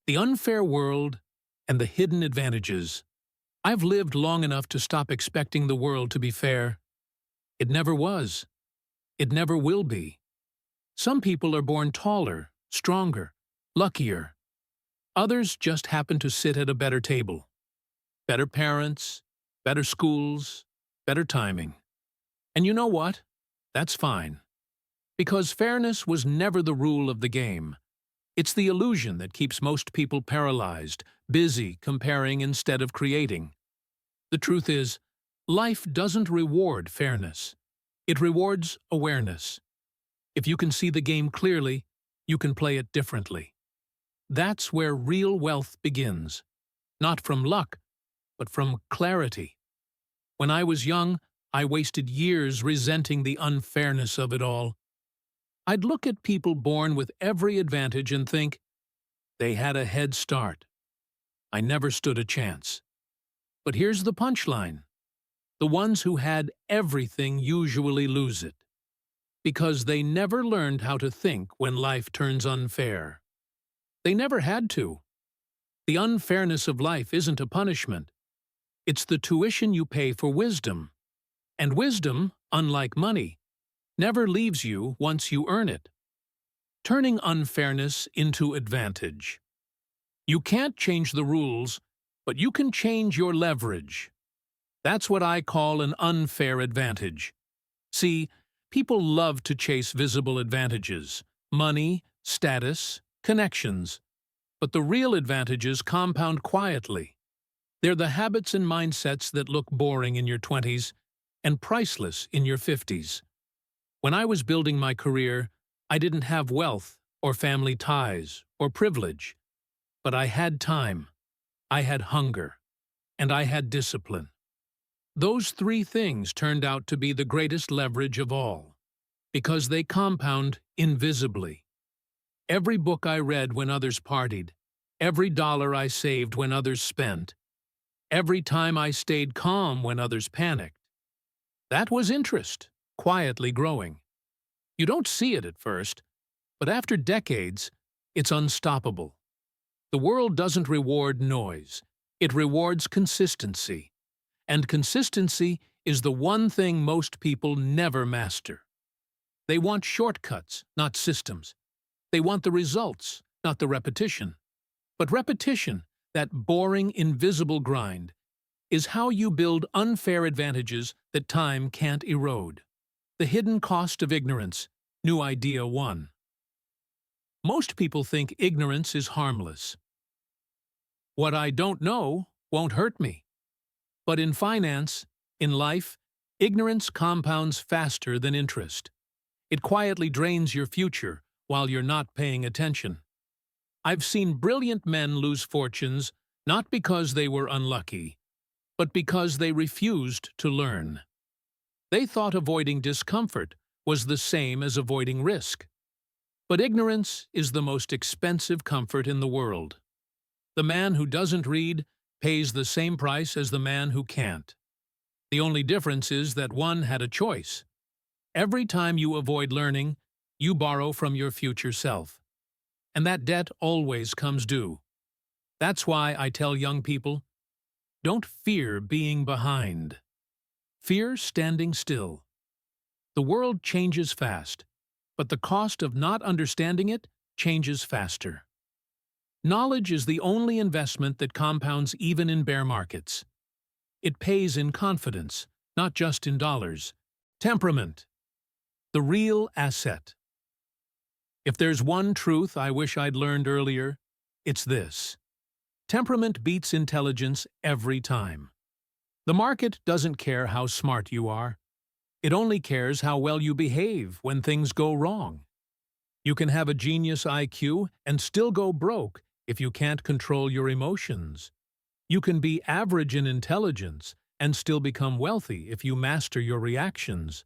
The unfair world and the hidden advantages. I've lived long enough to stop expecting the world to be fair. It never was. It never will be. Some people are born taller, stronger, luckier. Others just happen to sit at a better table. Better parents, better schools, better timing. And you know what? That's fine. Because fairness was never the rule of the game. It's the illusion that keeps most people paralyzed, busy comparing instead of creating. The truth is, life doesn't reward fairness. It rewards awareness. If you can see the game clearly, you can play it differently. That's where real wealth begins. Not from luck, but from clarity. When I was young, I wasted years resenting the unfairness of it all. I'd look at people born with every advantage and think, they had a head start. I never stood a chance. But here's the punchline. The ones who had everything usually lose it. Because they never learned how to think when life turns unfair. They never had to. The unfairness of life isn't a punishment. It's the tuition you pay for wisdom. And wisdom, unlike money, never leaves you once you earn it. Turning unfairness into advantage. You can't change the rules, but you can change your leverage. That's what I call an unfair advantage. See, people love to chase visible advantages, money, status, connections. But the real advantages compound quietly. They're the habits and mindsets that look boring in your 20s and priceless in your 50s. When I was building my career, I didn't have wealth or family ties or privilege. But I had time, I had hunger, and I had discipline. Those three things turned out to be the greatest leverage of all, because they compound invisibly. Every book I read when others partied, every dollar I saved when others spent, every time I stayed calm when others panicked. That was interest, quietly growing. You don't see it at first, but after decades, it's unstoppable. The world doesn't reward noise. It rewards consistency. And consistency is the one thing most people never master. They want shortcuts, not systems. They want the results, not the repetition. But repetition, that boring, invisible grind, is how you build unfair advantages that time can't erode. The hidden cost of ignorance, new idea 1. Most people think ignorance is harmless. What I don't know won't hurt me. But in finance, in life, ignorance compounds faster than interest. It quietly drains your future while you're not paying attention. I've seen brilliant men lose fortunes not because they were unlucky, but because they refused to learn. They thought avoiding discomfort was the same as avoiding risk. But ignorance is the most expensive comfort in the world. The man who doesn't read pays the same price as the man who can't. The only difference is that one had a choice. Every time you avoid learning, you borrow from your future self. And that debt always comes due. That's why I tell young people, don't fear being behind. Fear standing still. The world changes fast, but the cost of not understanding it changes faster. Knowledge is the only investment that compounds even in bear markets. It pays in confidence, not just in dollars. Temperament. The real asset. If there's one truth I wish I'd learned earlier, it's this. Temperament beats intelligence every time. The market doesn't care how smart you are. It only cares how well you behave when things go wrong. You can have a genius IQ and still go broke if you can't control your emotions. You can be average in intelligence and still become wealthy if you master your reactions.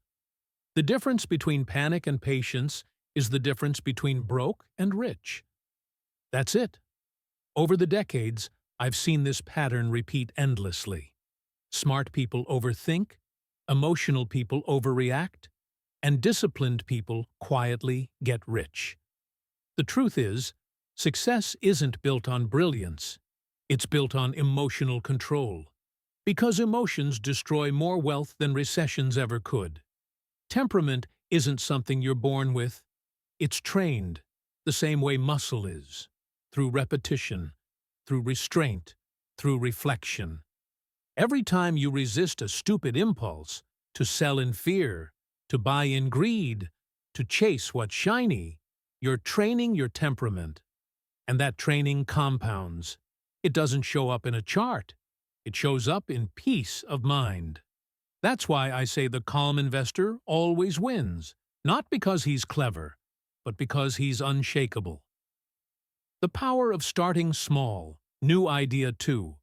The difference between panic and patience is the difference between broke and rich. That's it. Over the decades, I've seen this pattern repeat endlessly. Smart people overthink, emotional people overreact, and disciplined people quietly get rich. The truth is, Success isn't built on brilliance. It's built on emotional control. Because emotions destroy more wealth than recessions ever could. Temperament isn't something you're born with. It's trained, the same way muscle is, through repetition, through restraint, through reflection. Every time you resist a stupid impulse, to sell in fear, to buy in greed, to chase what's shiny, you're training your temperament. And that training compounds. It doesn't show up in a chart. It shows up in peace of mind. That's why I say the calm investor always wins, not because he's clever, but because he's unshakable. The power of starting small, new idea too.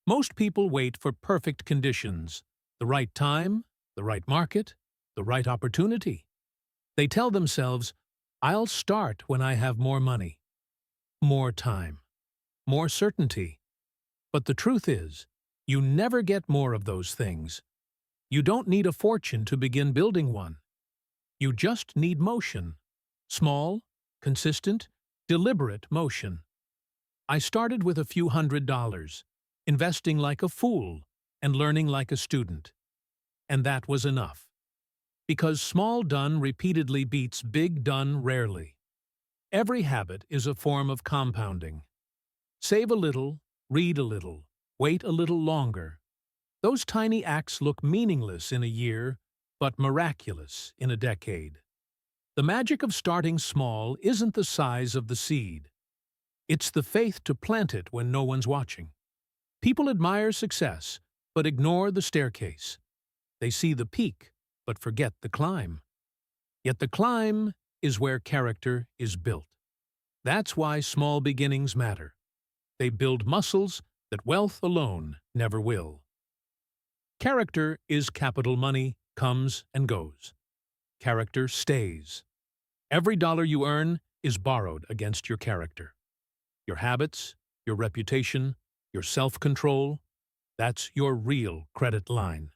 Most people wait for perfect conditions, the right time, the right market, the right opportunity. They tell themselves, I'll start when I have more money, more time, more certainty. But the truth is, you never get more of those things. You don't need a fortune to begin building one. You just need motion. Small, consistent, deliberate motion. I started with a few $100s, investing like a fool and learning like a student. And that was enough. Because small done repeatedly beats big done rarely. Every habit is a form of compounding. Save a little, read a little, wait a little longer. Those tiny acts look meaningless in a year, but miraculous in a decade. The magic of starting small isn't the size of the seed. It's the faith to plant it when no one's watching. People admire success, but ignore the staircase. They see the peak, but forget the climb. Yet the climb is where character is built. That's why small beginnings matter. They build muscles that wealth alone never will. Character is capital money, comes and goes. Character stays. Every dollar you earn is borrowed against your character. Your habits, your reputation, your self-control, that's your real credit line.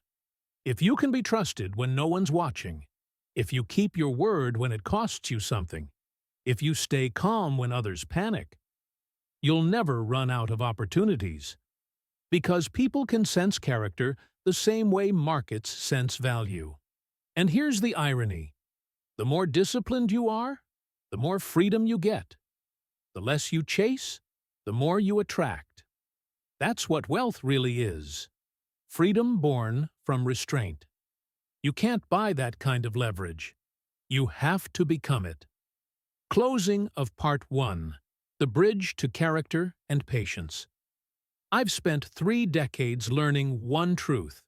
If you can be trusted when no one's watching, if you keep your word when it costs you something, if you stay calm when others panic, you'll never run out of opportunities. Because people can sense character the same way markets sense value. And here's the irony. The more disciplined you are, the more freedom you get. The less you chase, the more you attract. That's what wealth really is. Freedom born from restraint. You can't buy that kind of leverage. You have to become it. Closing of Part 1. The Bridge to Character and Patience. I've spent 3 decades learning one truth.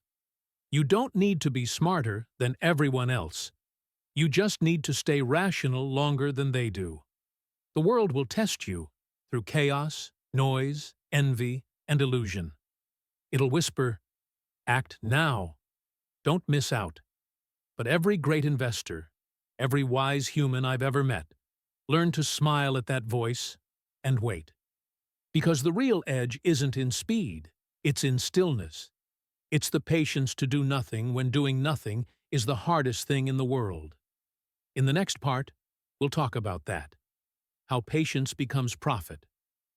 You don't need to be smarter than everyone else. You just need to stay rational longer than they do. The world will test you through chaos, noise, envy, and illusion. It'll whisper, act now. Don't miss out. But every great investor, every wise human I've ever met, learned to smile at that voice and wait. Because the real edge isn't in speed, it's in stillness. It's the patience to do nothing when doing nothing is the hardest thing in the world. In the next part, we'll talk about that. How patience becomes profit,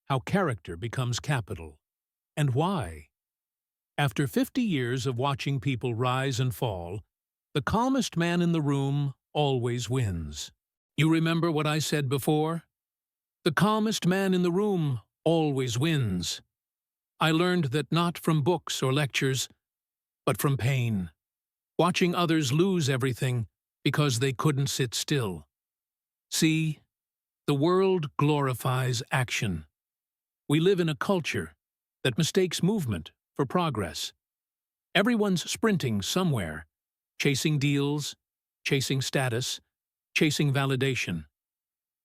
how character becomes capital, and why. After 50 years of watching people rise and fall, the calmest man in the room always wins. You remember what I said before? The calmest man in the room always wins. I learned that not from books or lectures, but from pain. Watching others lose everything because they couldn't sit still. See, the world glorifies action. We live in a culture that mistakes movement for progress. Everyone's sprinting somewhere, chasing deals, chasing status, chasing validation.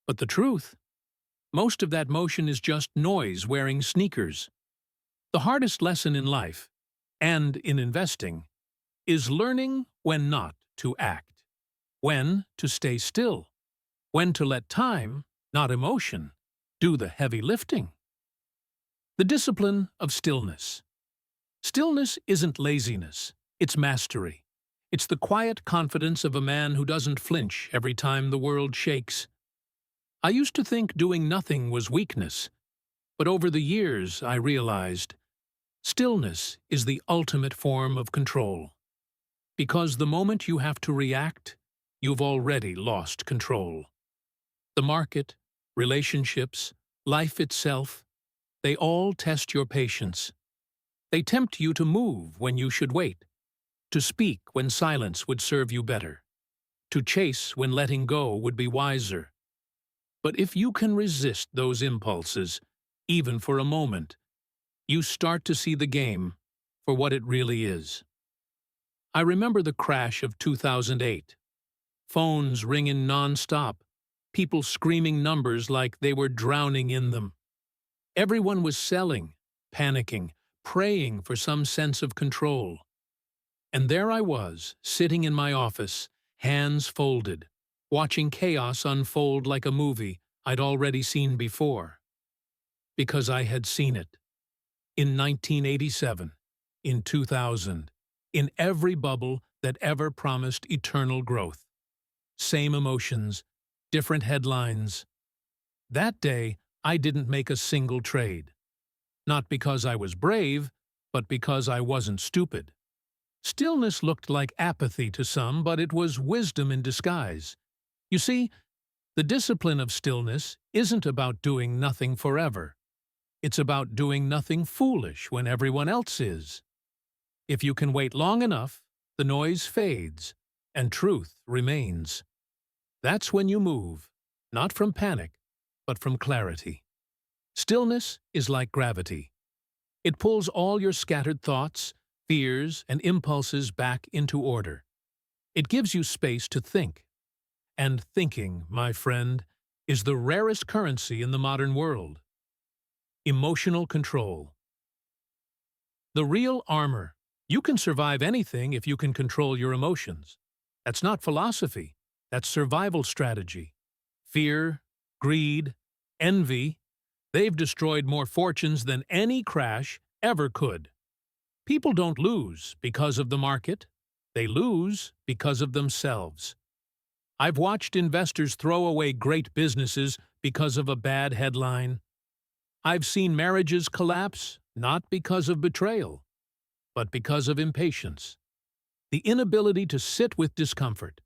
But the truth? Most of that motion is just noise wearing sneakers. The hardest lesson in life, and in investing, is learning when not to act, when to stay still, when to let time, not emotion, do the heavy lifting. The discipline of stillness. Stillness isn't laziness, it's mastery. It's the quiet confidence of a man who doesn't flinch every time the world shakes. I used to think doing nothing was weakness, but over the years I realized stillness is the ultimate form of control. Because the moment you have to react, you've already lost control. The market, relationships, life itself, they all test your patience. They tempt you to move when you should wait, to speak when silence would serve you better, to chase when letting go would be wiser. But if you can resist those impulses, even for a moment, you start to see the game for what it really is. I remember the crash of 2008. Phones ringing non-stop, people screaming numbers like they were drowning in them. Everyone was selling, panicking, praying for some sense of control. And there I was, sitting in my office, hands folded, watching chaos unfold like a movie I'd already seen before. Because I had seen it. In 1987, in 2000, in every bubble that ever promised eternal growth. Same emotions, different headlines. That day, I didn't make a single trade. Not because I was brave, but because I wasn't stupid. Stillness looked like apathy to some, but it was wisdom in disguise. You see, the discipline of stillness isn't about doing nothing forever. It's about doing nothing foolish when everyone else is. If you can wait long enough, the noise fades, and truth remains. That's when you move, not from panic, but from clarity. Stillness is like gravity. It pulls all your scattered thoughts, fears, and impulses back into order. It gives you space to think. And thinking, my friend, is the rarest currency in the modern world. Emotional control. The real armor. You can survive anything if you can control your emotions. That's not philosophy. That's survival strategy. Fear, greed, envy, they've destroyed more fortunes than any crash ever could. People don't lose because of the market. They lose because of themselves. I've watched investors throw away great businesses because of a bad headline. I've seen marriages collapse not because of betrayal, but because of impatience. The inability to sit with discomfort.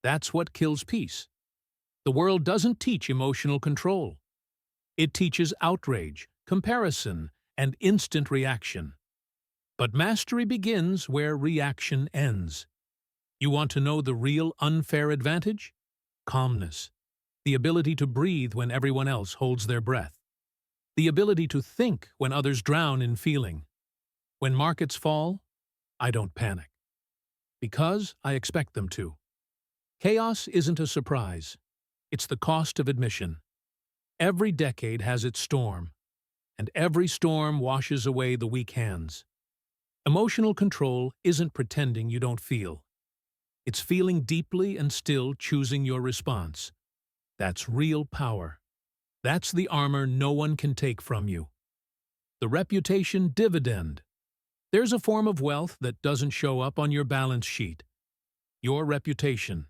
That's what kills peace. The world doesn't teach emotional control. It teaches outrage, comparison, and instant reaction. But mastery begins where reaction ends. You want to know the real unfair advantage? Calmness. The ability to breathe when everyone else holds their breath. The ability to think when others drown in feeling. When markets fall, I don't panic. Because I expect them to. Chaos isn't a surprise. It's the cost of admission. Every decade has its storm, and every storm washes away the weak hands. Emotional control isn't pretending you don't feel. It's feeling deeply and still choosing your response. That's real power. That's the armor no one can take from you. The reputation dividend. There's a form of wealth that doesn't show up on your balance sheet. Your reputation.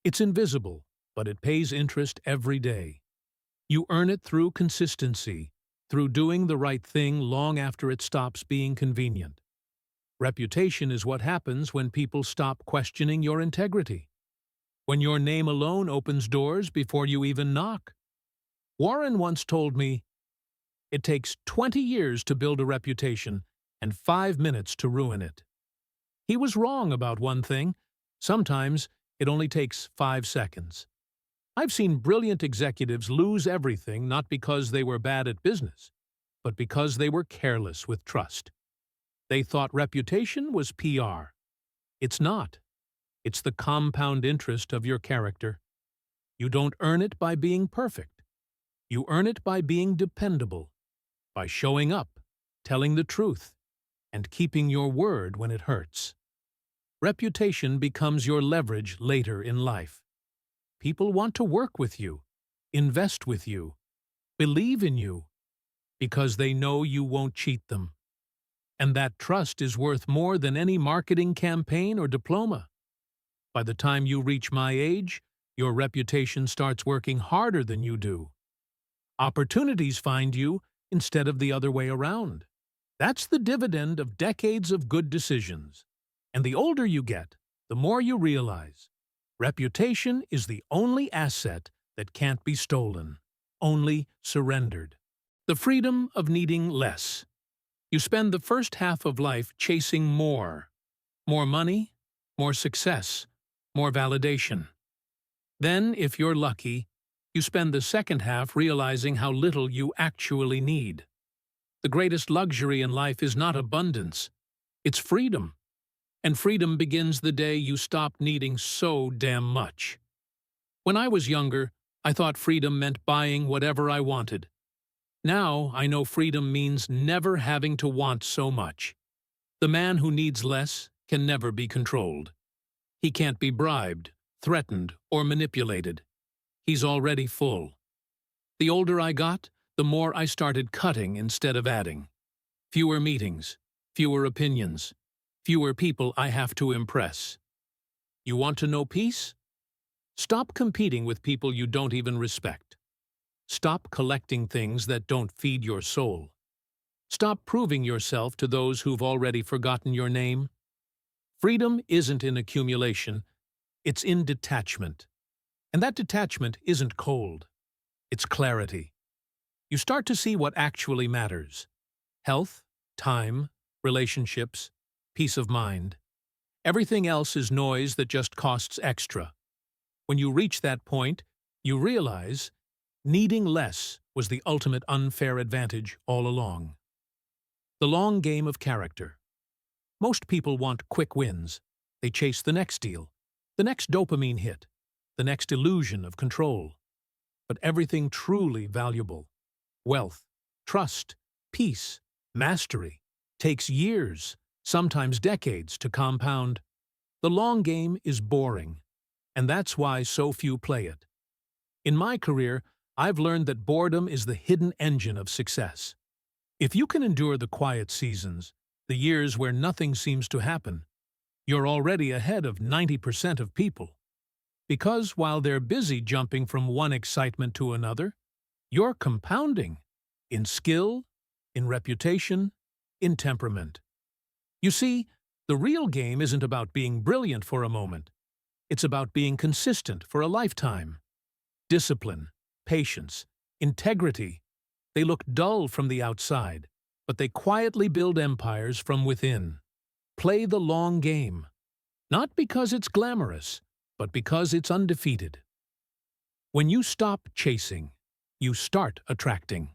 It's invisible, but it pays interest every day. You earn it through consistency, through doing the right thing long after it stops being convenient. Reputation is what happens when people stop questioning your integrity. When your name alone opens doors before you even knock. Warren once told me, it takes 20 years to build a reputation and 5 minutes to ruin it. He was wrong about one thing. Sometimes it only takes 5 seconds. I've seen brilliant executives lose everything not because they were bad at business, but because they were careless with trust. They thought reputation was PR. It's not. It's the compound interest of your character. You don't earn it by being perfect. You earn it by being dependable, by showing up, telling the truth, and keeping your word when it hurts. Reputation becomes your leverage later in life. People want to work with you, invest with you, believe in you, because they know you won't cheat them. And that trust is worth more than any marketing campaign or diploma. By the time you reach my age, Your reputation starts working harder than you do. Opportunities find you instead of the other way around. That's the dividend of decades of good decisions. And the older you get, the more you realize. Reputation is the only asset that can't be stolen, only surrendered. The freedom of needing less. You spend the first half of life chasing more. More money, more success, more validation. Then, if you're lucky, you spend the second half realizing how little you actually need. The greatest luxury in life is not abundance, it's freedom. And freedom begins the day you stop needing so damn much. When I was younger, I thought freedom meant buying whatever I wanted. Now I know freedom means never having to want so much. The man who needs less can never be controlled. He can't be bribed, threatened, or manipulated. He's already full. The older I got, the more I started cutting instead of adding. Fewer meetings, fewer opinions, fewer people I have to impress. You want to know peace? Stop competing with people you don't even respect. Stop collecting things that don't feed your soul. Stop proving yourself to those who've already forgotten your name. Freedom isn't in accumulation, it's in detachment. And that detachment isn't cold, it's clarity. You start to see what actually matters. Health, time, relationships, peace of mind. Everything else is noise that just costs extra. When you reach that point, you realize needing less was the ultimate unfair advantage all along. The long game of character. Most people want quick wins. They chase the next deal, the next dopamine hit, the next illusion of control. But everything truly valuable, wealth, trust, peace, mastery, takes years, sometimes decades, to compound. The long game is boring, and that's why so few play it. In my career, I've learned that boredom is the hidden engine of success. If you can endure the quiet seasons, the years where nothing seems to happen, you're already ahead of 90% of people. Because while they're busy jumping from one excitement to another, you're compounding in skill, in reputation, in temperament. You see, the real game isn't about being brilliant for a moment. It's about being consistent for a lifetime. Discipline, patience, integrity. They look dull from the outside, but they quietly build empires from within. Play the long game. Not because it's glamorous, but because it's undefeated. When you stop chasing, you start attracting.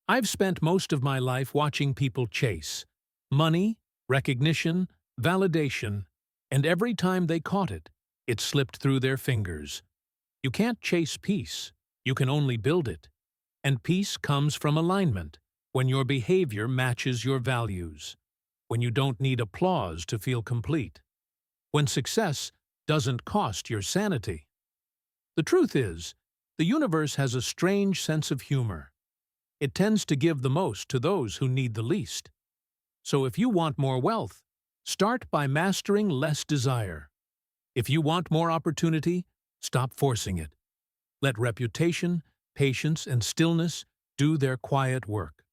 I've spent most of my life watching people chase money, recognition, validation, and every time they caught it, it slipped through their fingers. You can't chase peace, you can only build it. And peace comes from alignment, when your behavior matches your values, when you don't need applause to feel complete, when success doesn't cost your sanity. The truth is, the universe has a strange sense of humor. It tends to give the most to those who need the least. So if you want more wealth, start by mastering less desire. If you want more opportunity, stop forcing it. Let reputation, patience, and stillness do their quiet work.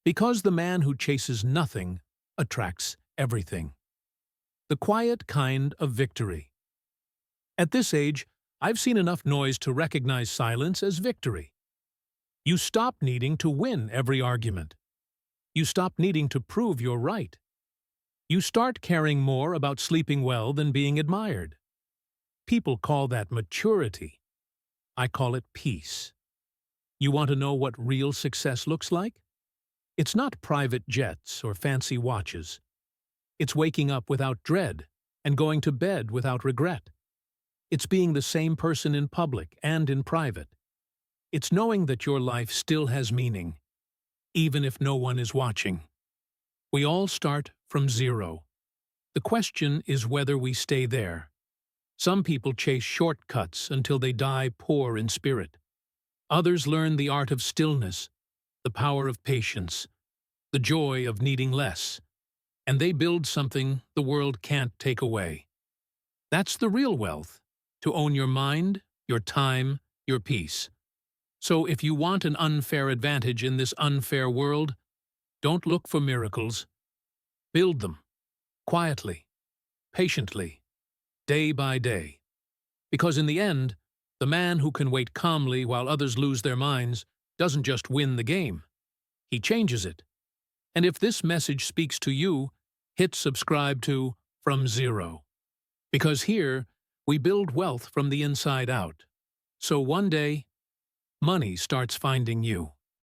Because the man who chases nothing attracts everything. The quiet kind of victory. At this age, I've seen enough noise to recognize silence as victory. You stop needing to win every argument. You stop needing to prove you're right. You start caring more about sleeping well than being admired. People call that maturity. I call it peace. You want to know what real success looks like? It's not private jets or fancy watches. It's waking up without dread and going to bed without regret. It's being the same person in public and in private. It's knowing that your life still has meaning, even if no one is watching. We all start from zero. The question is whether we stay there. Some people chase shortcuts until they die poor in spirit. Others learn the art of stillness, the power of patience, the joy of needing less, and they build something the world can't take away. That's the real wealth, to own your mind, your time, your peace. So if you want an unfair advantage in this unfair world, don't look for miracles. Build them, quietly, patiently, day by day. Because in the end, the man who can wait calmly while others lose their minds doesn't just win the game. He changes it. And if this message speaks to you, hit subscribe to From Zero. Because here, we build wealth from the inside out. So one day, money starts finding you.